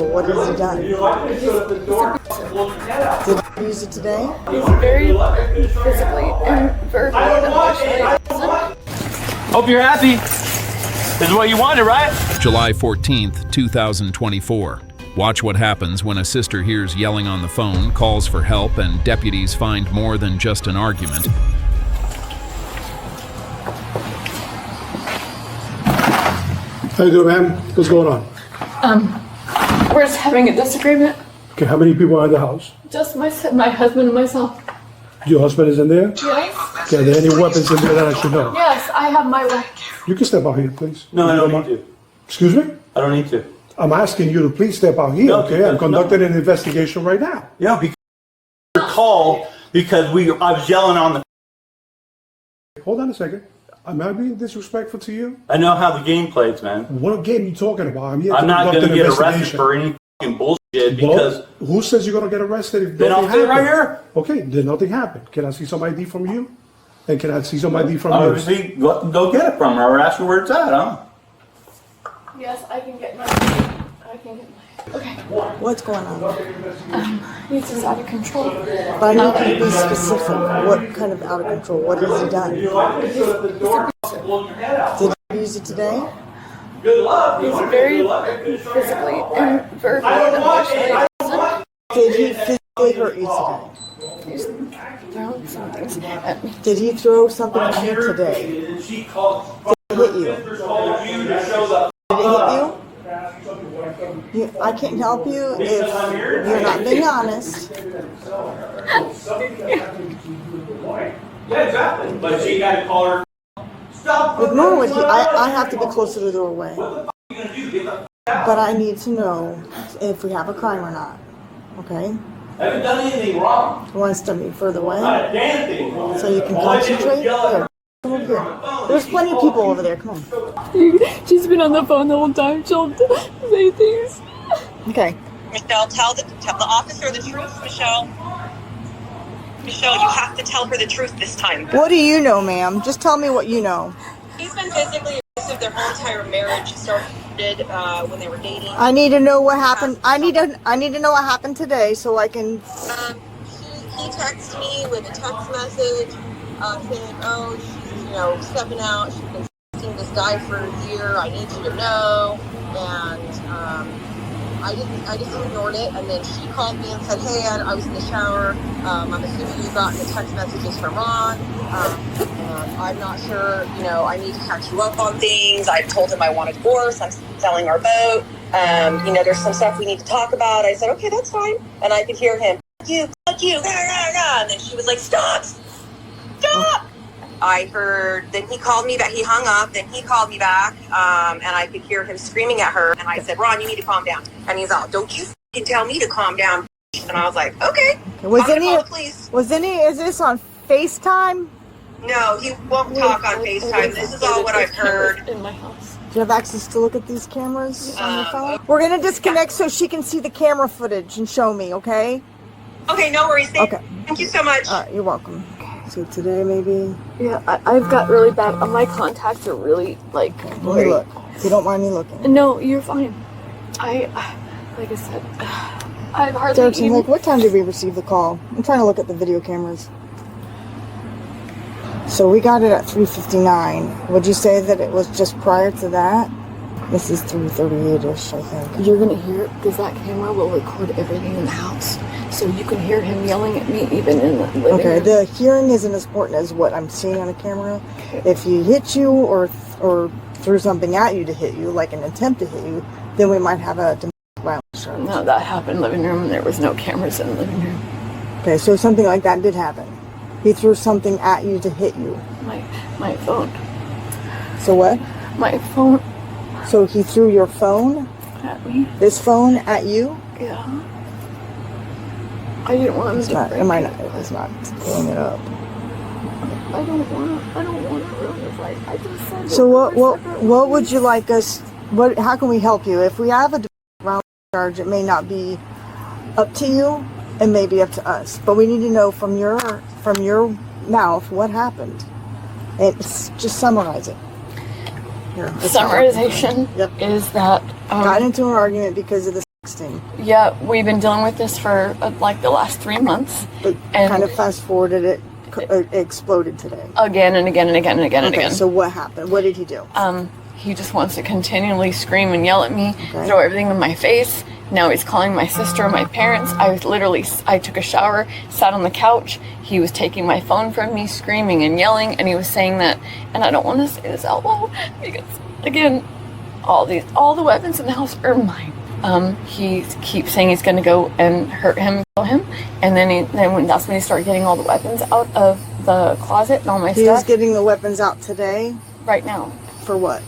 What has he done? Did he use it today? He's very physically and verbally and emotionally abusive. Hope you're happy. This is what you wanted, right? July 14th, 2024. Watch what happens when a sister hears yelling on the phone, calls for help, and deputies find more than just an argument. How you doing, ma'am? What's going on? We're just having a disagreement. Okay, how many people are in the house? Just my husband and myself. Your husband is in there? Yes. Okay, are there any weapons in there that I should know? Yes, I have my weapon. You can step out here, please. No, I don't need to. Excuse me? I don't need to. I'm asking you to please step out here, No, okay? I'm conducting an investigation right now. Yeah, because your call because I was yelling on the. Hold on a second. Am I being disrespectful to you? I know how the game plays, man. What game are you talking about? I'm here I'm to not conduct going to an get arrested investigation. for any fucking bullshit because. Well, who says you're going to get arrested if Then nothing I'll sit right happened? here. Okay, then nothing happened. Can I see some ID from you? And can I see some ID from you? Obviously, go get it from her or ask her where it's at, huh? Yes, I can get my. Okay. What's going on? He's just out of control. But I need you to be specific. What kind of out of control? What has he done? Did he use it today? Good luck. He's very physically and verbally and emotionally abusive. Did he physically hurt you today? He's throwing some things at me. Did he throw something at you today? Did it hit you? Did it hit you? I can't help you if you're not being honest. Yeah, exactly. But she got to call her. Stop. Ignore what I have to be closer to the doorway. But I need to know if we have a crime or not. Okay? I haven't done anything wrong. You want to step me further away? Not a damn thing wrong. So you can concentrate? Here, come over here. There's plenty of people over there. Come on. She's been on the phone the whole time. She'll say things. Okay. Michelle, tell the officer the truth, Michelle. Michelle, you have to tell her the truth this time. What do you know, ma'am? Just tell me what you know. He's been physically abusive their whole entire marriage. Started when they were dating. I need to know what happened. I need to know what happened today so I can. He texted me with a text message saying, "Oh, she's stepping out. She's been seeing this guy for a year. I need you to know." And I just ignored it, and then she called me and said, "Hey, I was in the shower. I'm assuming you got the text messages from Ron. And I'm not sure. I need to catch you up on things. I told him I want a divorce. I'm selling our boat. There's some stuff we need to talk about." I said, "Okay, that's fine." And I could hear him, fuck you, rah, rah, rah. And then she was like, "Stop. I heard, then he called me back, he hung up, then he called me back, and I could hear him screaming at her, and I said, "Ron, you need to calm down." And he's all, "Don't you fucking tell me to calm down." And I was like, "Okay, I'm gonna call the police." Is this on FaceTime? No, he won't talk on FaceTime. This is all what I've heard. In my house. Do you have access to look at these cameras on your phone? We're going to disconnect so she can see the camera footage and show me, okay? Okay, no worries. Okay. Thank you so much. All right, you're welcome. So today maybe... Yeah, I've got really bad. My contacts are really like. Let me look. If you don't mind me looking. No, you're fine. Like I said, I've hardly. Dirksen, what time did we receive the call? I'm trying to look at the video cameras. So we got it at 3:59. Would you say that it was just prior to that? This is 3:38ish, I think. You're gonna hear it because that camera will record everything in the house, so you can hear him yelling at me even in the living room. Okay, the hearing isn't as important as what I'm seeing on a camera. If he hit you or threw something at you to hit you, like an attempt to hit you, then we might have a domestic violence charge. No, that happened in the living room, and there was no cameras in the living room. Okay, so something like that did happen. He threw something at you to hit you. My phone. So what? My phone So he threw your phone? at me. This phone at you? Yeah. I didn't want him It's to not. break Am I it. not? It's not pulling it up. I don't want to ruin the fight. I just said. So what would you like us? How can we help you? If we have a violence charge, it may not be up to you. It may be up to us, but we need to know from your mouth what happened. It's just summarize it. Here, Summarization Yep. is that got into an argument because of this texting. Yeah, we've been dealing with this for like the last 3 months. But And- kind of fast forwarded it exploded today. Again and again and again and again and Okay, again. so what happened? What did he do? He just wants to continually scream and yell at me, Okay. throw everything in my face. Now he's calling my sister, my parents. I took a shower, sat on the couch. He was taking my phone from me, screaming and yelling, and he was saying that, and I don't want to say this out loud because, again, all the weapons in the house are mine. He keeps saying he's going to go and hurt him, kill him, and then that's when he started getting all the weapons out of the closet and all my He stuff. was getting the weapons out today. Right now. For what?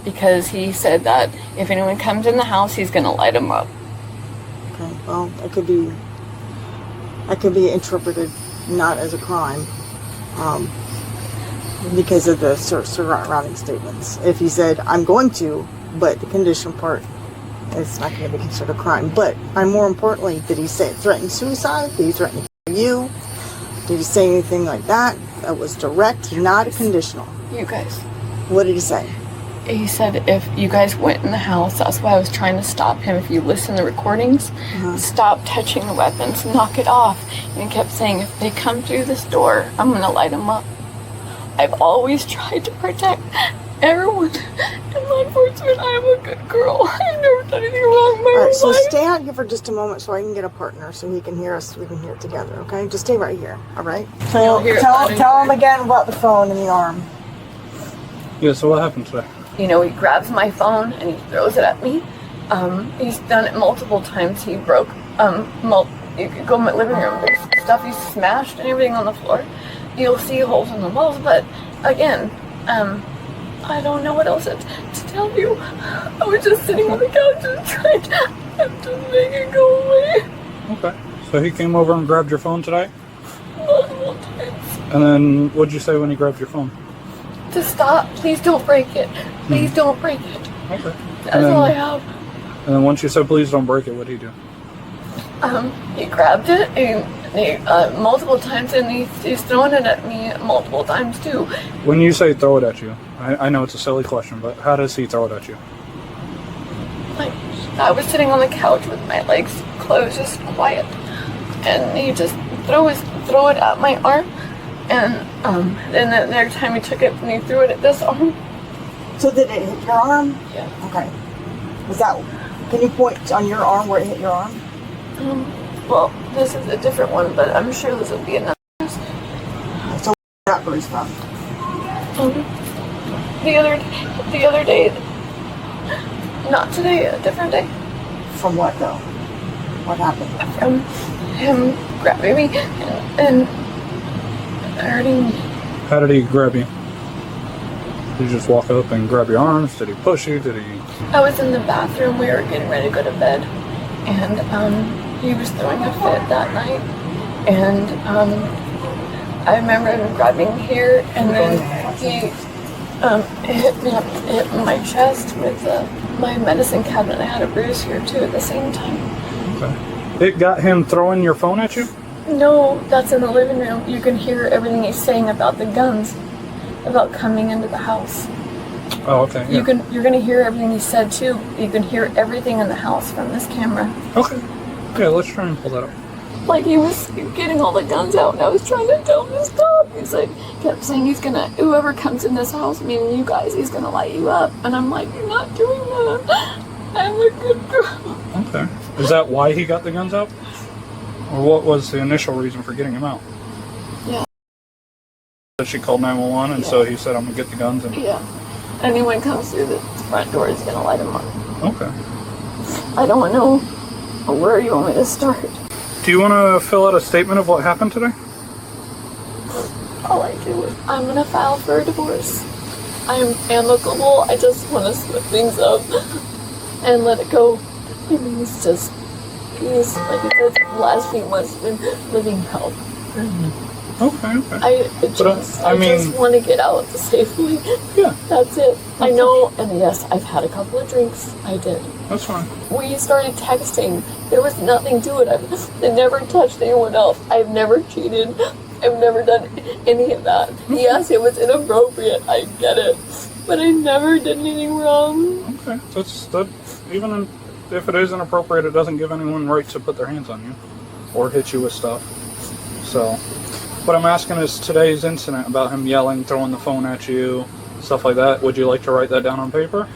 Because he said that if anyone comes in the house, he's going to light them up. Okay, well, it could be interpreted not as a crime, because of the surrounding statements. If he said, I'm going to, but the condition part, it's not going to be considered a crime. But, and more importantly, did he say threaten suicide? Did he threaten to kill you? Did he say anything like that? That was direct, not conditional. You guys. What did he say? He said if you guys went in the house, that's why I was trying to stop him. If you listen to the recordings, stop touching the weapons, knock it off. And he kept saying, if they come through this door, I'm going to light them up. I've always tried to protect everyone in law enforcement. I'm a good girl. I've never done anything wrong in my All right, so life. stay out here for just a moment so I can get a partner so he can hear us. We can hear it together, okay? Just stay right here, all right? You'll hear it loud and Tell him clear. again about the phone and the arm. Yeah, so what happened today? You know, he grabs my phone and he throws it at me. He's done it multiple times. He broke, you could go in my living room, there's stuff he's smashed and everything on the floor. You'll see holes in the walls, but again, I don't know what else to tell you. I was just sitting on the couch and trying to make it go away Okay. So he came over and grabbed your phone today? multiple times. And then what'd you say when he grabbed your phone? To stop, please don't break it. Please don't break it. Okay. That's And then, all I have. and then once you said please don't break it, what did he do? He grabbed it and he, multiple times, and he's throwing it at me multiple times too. When you say throw it at you, I know it's a silly question, but how does he throw it at you? Like, I was sitting on the couch with my legs closed, just quiet, and he just throw it at my arm, and then the next time he took it and he threw it at this arm. So did it hit your arm? Yeah. Okay. Can you point on your arm where it hit your arm? Well, this is a different one, but I'm sure this would be another. So that bruise from? The other day, not today, a different day. From what though? What happened? From him grabbing me and hurting me. How did he grab you? Did he just walk up and grab your arms? Did he push you? Did he... I was in the bathroom, we were getting ready to go to bed, and he was throwing a fit that night, and I remember him grabbing here, and then he hit my chest with my medicine cabinet. I had a bruise here too at the same time. Okay. It got him throwing your phone at you? No, that's in the living room. You can hear everything he's saying about the guns, about coming into the house. Oh, okay. Yeah. You're gonna hear everything he said too. You can hear everything in the house from this camera. Okay. Yeah, let's try and pull that up. Like, he was getting all the guns out, and I was trying to tell him to stop. He's like, kept saying whoever comes in this house, meaning you guys, he's gonna light you up. And I'm like, you're not doing that. I'm a good girl. Okay. Is that why he got the guns out? Or what was the initial reason for getting him out? Yeah. She called 911 and so he said, I'm gonna get the guns and... Yeah. Anyone comes through the front door is gonna light him up. Okay. I don't know where you want me to start. Do you want to fill out a statement of what happened today? All I do is, I'm gonna file for a divorce. I'm amicable. I just want to split things up and let it go. I mean, he's like I said, the last few months been living hell. Okay. I just want to get out safely. Yeah. That's it. I know, and yes, I've had a couple of drinks. I did. That's fine. We started texting. There was nothing to it. I've never touched anyone else. I've never cheated. I've never done any of that. Yes, it was inappropriate. I get it. But I never did anything wrong. Okay. That's even if it is inappropriate, it doesn't give anyone right to put their hands on you or hit you with stuff. So, what I'm asking is today's incident about him yelling, throwing the phone at you, stuff like that. Would you like to write that down on paper?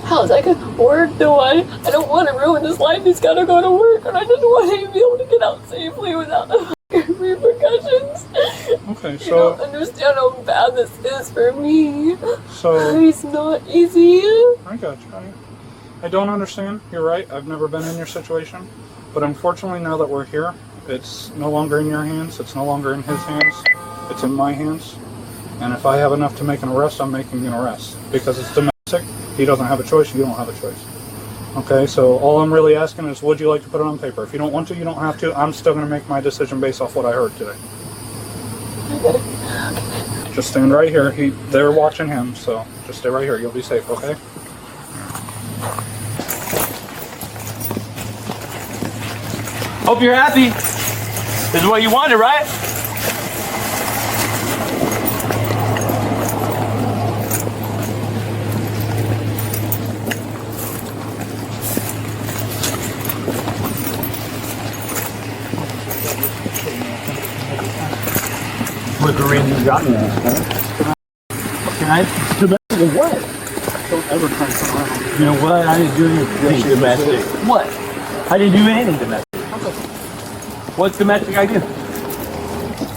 How's that gonna work though? I don't want to ruin his life. He's gotta go to work, and I just want him to be able to get out safely without the repercussions. Okay, You so don't understand how bad this is for me. so It's not easy. I got you. I don't understand. You're right. I've never been in your situation, but unfortunately, now that we're here, it's no longer in your hands. It's no longer in his hands. It's in my hands. And if I have enough to make an arrest, I'm making an arrest because it's domestic. He doesn't have a choice. You don't have a choice. Okay, so all I'm really asking is, would you like to put it on paper? If you don't want to, you don't have to. I'm still going to make my decision based off what I heard today. Just stand right here. They're watching him, so just stay right here. You'll be safe, okay? Hope you're happy. This is what you wanted, right? Look, Randy, you got me. Can I? Domestic what? Don't ever try to come around. You know what? I didn't do anything domestic. What? I didn't do anything domestic. What's domestic I do?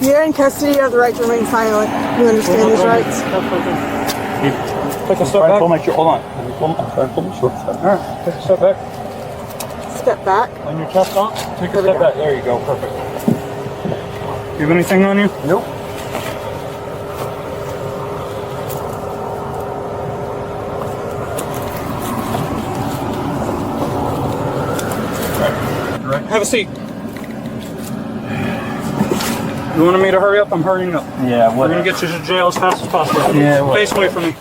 You're in custody. You have the right to remain silent. You understand his rights? Take a step back. Pull my shirt. Hold on. Pull my shorts up. All right, take a step back. Step back. On your chest on. Take a step back. There you go. Perfect. You have anything on you? Nope. Have a seat. You wanted me to hurry up? I'm hurrying up. Yeah, We're going to get you to jail as fast as possible. Yeah, what? Face away from me.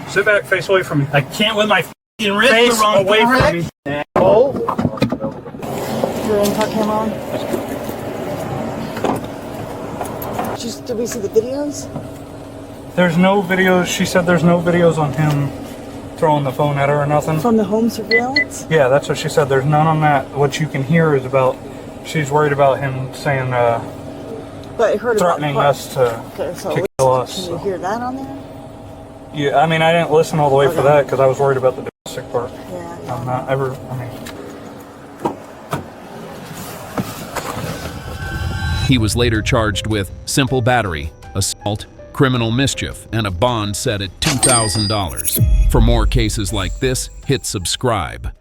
Sit back, face away from me. I can't with my f***ing wrist. Face away from me. Oh. Your in-car camera on. Did we see the videos? There's no videos. She said there's no videos on him throwing the phone at her or nothing. From the home surveillance? Yeah, that's what she said. There's none on that. What you can hear is about, she's worried about him saying, But I heard threatening about us to kill us. Can you hear that on there? Yeah, I mean, I didn't listen all the way for that because I was worried about the domestic part. Yeah. I'm not ever, I mean. He was later charged with simple battery, assault, criminal mischief, and a bond set at $2,000. For more cases like this, hit subscribe.